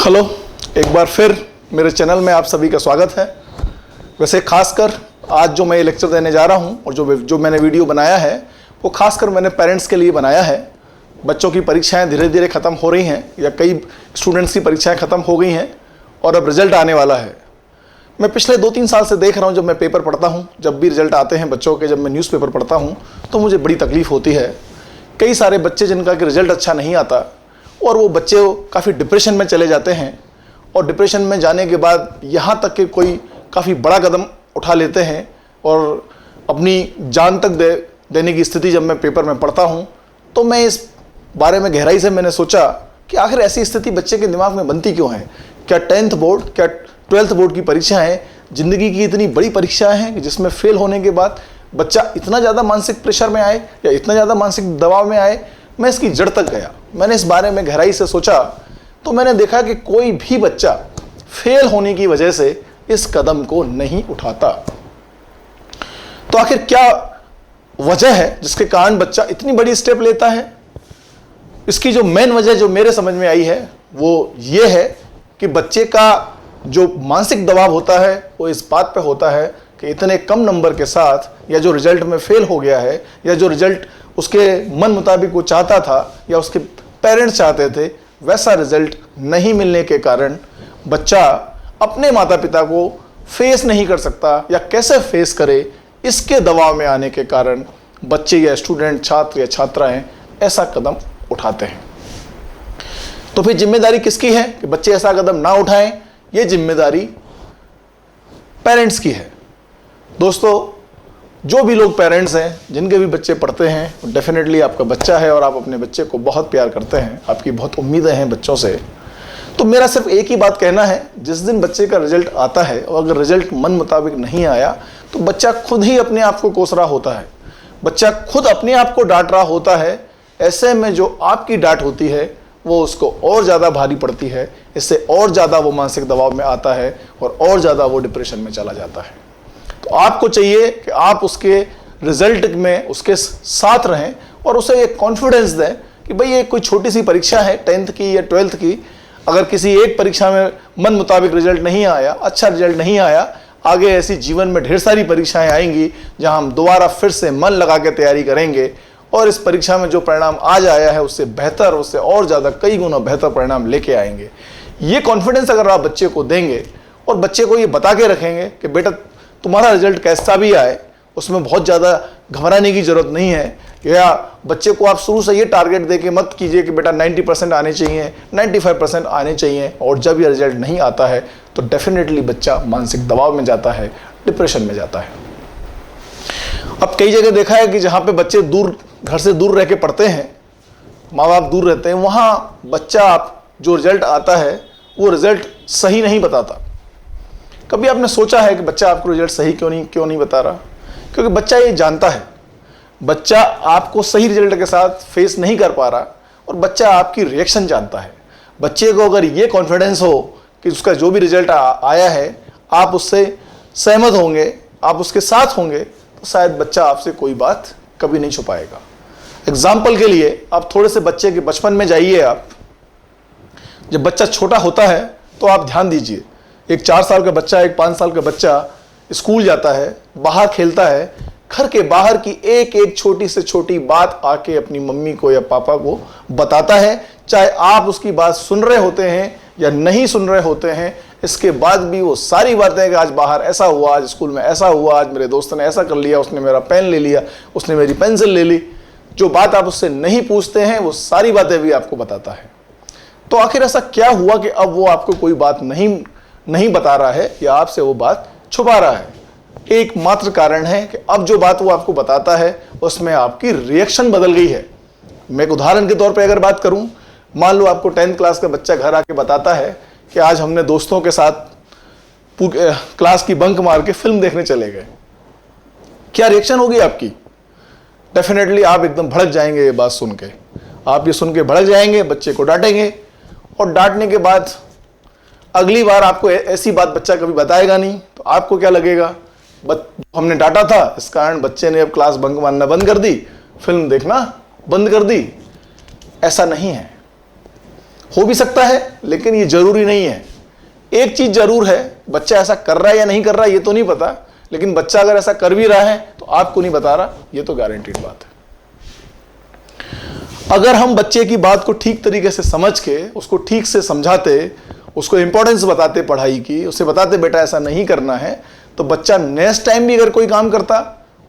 Hello, एक बार फिर मेरे चैनल में आप सभी का स्वागत है। वैसे खासकर आज जो मैं ये लेक्चर देने जा रहा हूँ और जो मैंने वीडियो बनाया है वो खासकर मैंने पेरेंट्स के लिए बनाया है। बच्चों की परीक्षाएं धीरे धीरे ख़त्म हो रही हैं या कई स्टूडेंट्स की परीक्षाएं ख़त्म हो गई हैं और अब रिज़ल्ट आने वाला है। मैं पिछले 2-3 साल से देख रहा हूँ, जब मैं पेपर पढ़ता हूँ, जब भी रिज़ल्ट आते हैं बच्चों के, जब मैं न्यूज़पेपर पढ़ता हूँ तो मुझे बड़ी तकलीफ़ होती है। कई सारे बच्चे जिनका कि रिज़ल्ट अच्छा नहीं आता और वो बच्चे काफ़ी डिप्रेशन में चले जाते हैं और डिप्रेशन में जाने के बाद यहाँ तक कि कोई काफ़ी बड़ा कदम उठा लेते हैं और अपनी जान तक देने की स्थिति जब मैं पेपर में पढ़ता हूँ तो मैं इस बारे में गहराई से मैंने सोचा कि आखिर ऐसी स्थिति बच्चे के दिमाग में बनती क्यों है। क्या 10th बोर्ड, क्या 12th बोर्ड की परीक्षाएँ ज़िंदगी की इतनी बड़ी परीक्षाएँ हैं कि जिसमें फेल होने के बाद बच्चा इतना ज़्यादा मानसिक प्रेशर में आए या इतना ज़्यादा मानसिक दबाव में आए। मैं इसकी जड़ तक गया, मैंने इस बारे में गहराई से सोचा तो मैंने देखा कि कोई भी बच्चा फेल होने की वजह से इस कदम को नहीं उठाता। तो आखिर क्या वजह है जिसके कारण बच्चा इतनी बड़ी स्टेप लेता है? इसकी जो मेन वजह जो मेरे समझ में आई है वो ये है कि बच्चे का जो मानसिक दबाव होता है वो इस बात पे होता है कि इतने कम नंबर के साथ या जो रिजल्ट में फेल हो गया है या जो रिजल्ट उसके मन मुताबिक वो चाहता था या उसके पेरेंट्स चाहते थे वैसा रिजल्ट नहीं मिलने के कारण बच्चा अपने माता पिता को फेस नहीं कर सकता या कैसे फेस करे, इसके दबाव में आने के कारण बच्चे या स्टूडेंट, छात्र या छात्राएं ऐसा कदम उठाते हैं। तो फिर जिम्मेदारी किसकी है कि बच्चे ऐसा कदम ना उठाएं? ये जिम्मेदारी पेरेंट्स की है। दोस्तों, जो भी लोग पेरेंट्स हैं, जिनके भी बच्चे पढ़ते हैं, डेफिनेटली आपका बच्चा है और आप अपने बच्चे को बहुत प्यार करते हैं, आपकी बहुत उम्मीदें हैं बच्चों से। तो मेरा सिर्फ एक ही बात कहना है, जिस दिन बच्चे का रिजल्ट आता है और अगर रिजल्ट मन मुताबिक नहीं आया तो बच्चा खुद ही अपने आप को कोस रहा होता है, बच्चा खुद अपने आप को डांट रहा होता है। ऐसे में जो आपकी डांट होती है वो उसको और ज़्यादा भारी पड़ती है, इससे और ज़्यादा वो मानसिक दबाव में आता है और ज़्यादा वो डिप्रेशन में चला जाता है। तो आपको चाहिए कि आप उसके रिजल्ट में उसके साथ रहें और उसे एक कॉन्फिडेंस दें कि भाई ये कोई छोटी सी परीक्षा है 10th की या 12th की। अगर किसी एक परीक्षा में मन मुताबिक रिजल्ट नहीं आया, अच्छा रिजल्ट नहीं आया, आगे ऐसी जीवन में ढेर सारी परीक्षाएं आएंगी जहां हम दोबारा फिर से मन लगा के तैयारी करेंगे और इस परीक्षा में जो परिणाम आज आया है उससे बेहतर, उससे और ज़्यादा कई गुना बेहतर परिणाम लेके आएंगे। ये कॉन्फिडेंस अगर आप बच्चे को देंगे और बच्चे को ये बता के रखेंगे कि बेटा तुम्हारा रिजल्ट कैसा भी आए उसमें बहुत ज़्यादा घबराने की ज़रूरत नहीं है, या बच्चे को आप शुरू से ये टारगेट दे के मत कीजिए कि बेटा 90% आने चाहिए, 95% आने चाहिए, और जब ये रिजल्ट नहीं आता है तो डेफिनेटली बच्चा मानसिक दबाव में जाता है, डिप्रेशन में जाता है। अब कई जगह देखा है कि जहाँ पे बच्चे घर से दूर रह के पढ़ते हैं, माँ बाप दूर रहते हैं, वहाँ बच्चा आप जो रिजल्ट आता है वो रिजल्ट सही नहीं बताता। कभी आपने सोचा है कि बच्चा आपको रिजल्ट सही क्यों नहीं बता रहा? क्योंकि बच्चा ये जानता है, बच्चा आपको सही रिजल्ट के साथ फेस नहीं कर पा रहा और बच्चा आपकी रिएक्शन जानता है। बच्चे को अगर ये कॉन्फिडेंस हो कि उसका जो भी रिजल्ट आया है आप उससे सहमत होंगे, आप उसके साथ होंगे, तो शायद बच्चा आपसे कोई बात कभी नहीं छुपाएगा। एग्जाम्पल के लिए आप थोड़े से बच्चे के बचपन में जाइए। आप जब बच्चा छोटा होता है तो आप ध्यान दीजिए, एक 4 साल का बच्चा, एक 5 साल का बच्चा स्कूल जाता है, बाहर खेलता है, घर के बाहर की एक एक छोटी से छोटी बात आके अपनी मम्मी को या पापा को बताता है, चाहे आप उसकी बात सुन रहे होते हैं या नहीं सुन रहे होते हैं। इसके बाद भी वो सारी बातें कि आज बाहर ऐसा हुआ, आज स्कूल में ऐसा हुआ, आज मेरे दोस्त ने ऐसा कर लिया, उसने मेरा पेन ले लिया, उसने मेरी पेंसिल ले ली, जो बात आप उससे नहीं पूछते हैं वो सारी बातें भी आपको बताता है। तो आखिर ऐसा क्या हुआ कि अब वो आपको कोई बात नहीं बता रहा है या आपसे वो बात छुपा रहा है? एकमात्र कारण है कि अब जो बात वो आपको बताता है उसमें आपकी रिएक्शन बदल गई है। मैं एक उदाहरण के तौर पे अगर बात करूं, मान लो आपको 10th क्लास का बच्चा घर आके बताता है कि आज हमने दोस्तों के साथ क्लास की बंक मार के फिल्म देखने चले गए। क्या रिएक्शन होगी आपकी? डेफिनेटली आप एकदम भड़क जाएंगे। ये बात सुन के आप ये सुन के भड़क जाएंगे, बच्चे को डांटेंगे और डांटने के बाद अगली बार आपको ऐसी बात बच्चा कभी बताएगा नहीं। तो आपको क्या लगेगा, हमने डांटा था इस कारण बच्चे ने अब क्लास बंक मारना बंद कर दी, फिल्म देखना बंद कर दी। ऐसा नहीं है। हो भी सकता है, लेकिन ये जरूरी नहीं है। एक चीज जरूर है, बच्चा ऐसा कर रहा है या नहीं कर रहा है ये तो नहीं पता, लेकिन बच्चा अगर ऐसा कर भी रहा है तो आपको नहीं बता रहा, ये तो गारंटीड बात है। अगर हम बच्चे की बात को ठीक तरीके से समझ के उसको ठीक से समझाते, उसको इंपॉर्टेंस बताते पढ़ाई की, उसे बताते बेटा ऐसा नहीं करना है, तो बच्चा नेक्स्ट टाइम भी अगर कोई काम करता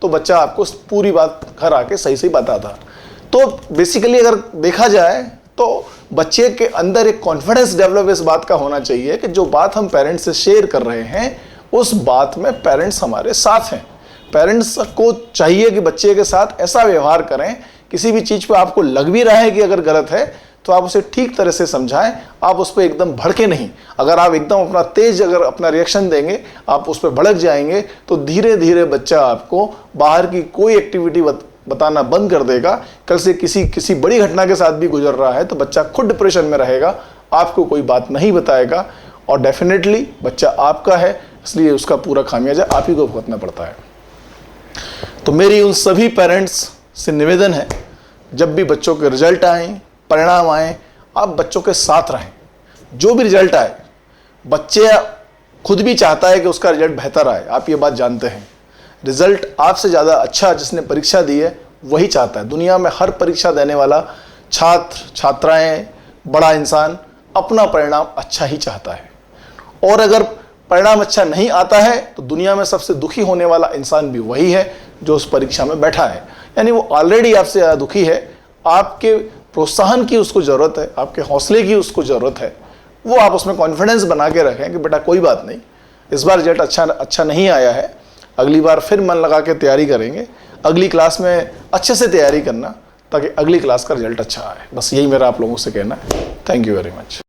तो बच्चा आपको पूरी बात घर आके सही सही बताता। तो बेसिकली अगर देखा जाए तो बच्चे के अंदर एक कॉन्फिडेंस डेवलप इस बात का होना चाहिए कि जो बात हम पेरेंट्स से शेयर कर रहे हैं उस बात में पेरेंट्स हमारे साथ हैं। पेरेंट्स को चाहिए कि बच्चे के साथ ऐसा व्यवहार करें, किसी भी चीज़ पे आपको लग भी रहा है कि अगर गलत है तो आप उसे ठीक तरह से समझाएं, आप उस पर एकदम भड़के नहीं। अगर आप एकदम अपना तेज अगर अपना रिएक्शन देंगे, आप उस पर भड़क जाएंगे, तो धीरे धीरे बच्चा आपको बाहर की कोई एक्टिविटी बताना बंद कर देगा। कल से किसी बड़ी घटना के साथ भी गुजर रहा है तो बच्चा खुद डिप्रेशन में रहेगा, आपको कोई बात नहीं बताएगा, और डेफिनेटली बच्चा आपका है, इसलिए उसका पूरा खामियाजा आप ही को भुगतना पड़ता है। तो मेरी उन सभी पेरेंट्स से निवेदन है, जब भी बच्चों के रिजल्ट आए, परिणाम आए, आप बच्चों के साथ रहें। जो भी रिजल्ट आए, बच्चे खुद भी चाहता है कि उसका रिजल्ट बेहतर आए, आप ये बात जानते हैं। रिजल्ट आपसे ज़्यादा अच्छा जिसने परीक्षा दी है वही चाहता है। दुनिया में हर परीक्षा देने वाला छात्र, छात्राएं, बड़ा इंसान अपना परिणाम अच्छा ही चाहता है। और अगर परिणाम अच्छा नहीं आता है तो दुनिया में सबसे दुखी होने वाला इंसान भी वही है जो उस परीक्षा में बैठा है। यानी वो ऑलरेडी आपसे ज़्यादा दुखी है, आपके प्रोत्साहन की उसको ज़रूरत है, आपके हौसले की उसको ज़रूरत है। वो आप उसमें कॉन्फिडेंस बना के रखें कि बेटा कोई बात नहीं, इस बार रिजल्ट अच्छा नहीं आया है, अगली बार फिर मन लगा के तैयारी करेंगे, अगली क्लास में अच्छे से तैयारी करना ताकि अगली क्लास का रिजल्ट अच्छा आए। बस यही मेरा आप लोगों से कहना है। Thank you very much.